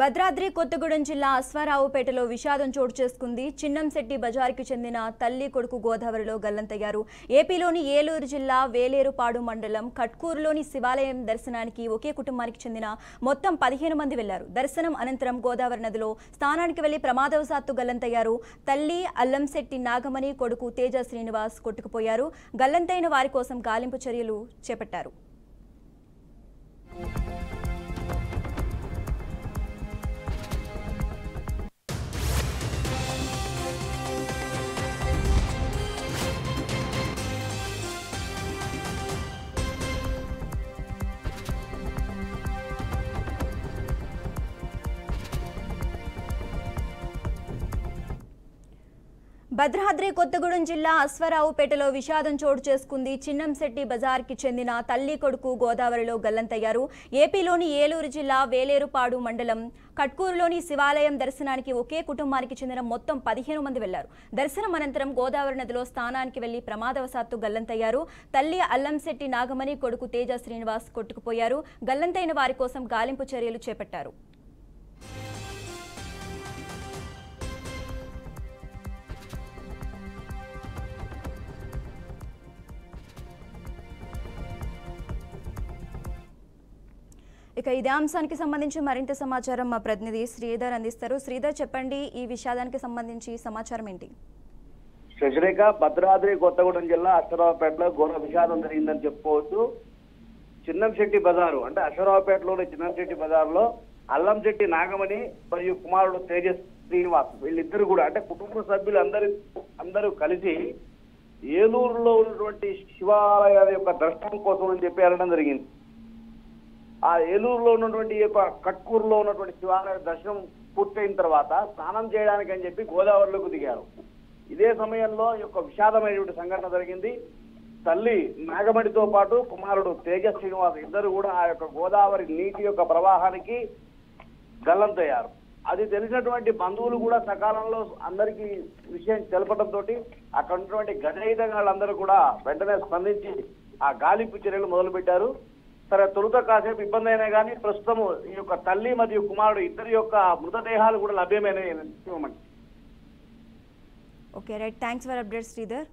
భద్రాద్రి కొత్తగూడెం జిల్లా అశ్వారావుపేటలో విషాదం చోటు చేసుకుంది. చిన్నంశెట్టి బజార్కి చెందిన తల్లి కొడుకు గోదావరిలో గల్లంతయ్యారు. ఏపీలోని ఏలూరు జిల్లా వేలేరుపాడు మండలం కట్కూరులోని శివాలయం దర్శనానికి ఒకే కుటుంబానికి చెందిన మొత్తం 15 మంది వెళ్లారు. దర్శనం అనంతరం గోదావరి నదిలో స్నానానికి వెళ్లి ప్రమాదవశాత్తు గల్లంతయ్యారు. తల్లి అల్లంశెట్టి నాగమణి, కొడుకు తేజ శ్రీనివాస్ కొట్టుకుపోయారు. గల్లంతైన వారి కోసం గాలింపు చర్యలు చేపట్టారు. భద్రాద్రి కొత్తగూడెం జిల్లా అశ్వారావుపేటలో విషాదం చోటు చేసుకుంది. చిన్నంశెట్టి బజార్కి చెందిన తల్లి కొడుకు గోదావరిలో గల్లంతయ్యారు. ఏపీలోని ఏలూరు జిల్లా వేలేరుపాడు మండలం కట్కూరులోని శివాలయం దర్శనానికి ఒకే కుటుంబానికి చెందిన మొత్తం 15 మంది వెళ్లారు. దర్శనం అనంతరం గోదావరి నదిలో స్నానానికి వెళ్లి ప్రమాదవశాత్తు గల్లంతయ్యారు. తల్లి అల్లంశెట్టి నాగమణి, కొడుకు తేజ శ్రీనివాస్ కొట్టుకుపోయారు. గల్లంతైన వారి కోసం గాలింపు చర్యలు చేపట్టారు. ఇక ఇదే అంశానికి సంబంధించి మరింత సమాచారం మా ప్రతినిధి శ్రీధర్ అందిస్తారు. శ్రీధర్, చెప్పండి, ఈ విషాదానికి సంబంధించి సమాచారం ఏంటి? శశిరేఖ, భద్రాద్రి కొత్తగూడెం జిల్లా అశ్వరావుపేటలో ఘోర విషాదం జరిగిందని చెప్పుకోవచ్చు. చిన్నంశెట్టి బజారు అంటే అశ్వరావుపేటలోని చిన్నంశెట్టి బజార్లో అల్లంశెట్టి నాగమణి మరియు కుమారుడు తేజస్ శ్రీనివాస్ వీళ్ళిద్దరు కూడా అంటే కుటుంబ సభ్యులు అందరూ కలిసి ఏలూరులో ఉన్నటువంటి శివాలయాల యొక్క దర్శనం కోసం అని చెప్పి వెళ్ళడం జరిగింది. ఆ ఏలూరులో ఉన్నటువంటి కట్కూరులో ఉన్నటువంటి శివాలయ దర్శనం పూర్తయిన తర్వాత స్నానం చేయడానికి అని చెప్పి గోదావరిలోకి దిగారు. ఇదే సమయంలో ఈ యొక్క విషాదమైనటువంటి సంఘటన జరిగింది. తల్లి నాగమణితో పాటు కుమారుడు తేజ శ్రీనివాస్ ఇద్దరు కూడా ఆ యొక్క గోదావరి నీటి యొక్క ప్రవాహానికి గల్లంతయ్యారు. అది తెలిసినటువంటి బంధువులు కూడా సకాలంలో అందరికీ విషయం తెలపడంతో అక్కడ ఉన్నటువంటి గజయితంగాళ్ళందరూ కూడా వెంటనే స్పందించి ఆ గాలింపు చర్యలు మొదలుపెట్టారు. సరే, తొలుత కాసేపు ఇబ్బంది అయినా కానీ ప్రస్తుతం ఈ యొక్క తల్లి మరియు కుమారుడు ఇద్దరి యొక్క మృతదేహాలు కూడా లభ్యమైనవి. Okay, right. Thanks for update Sridhar.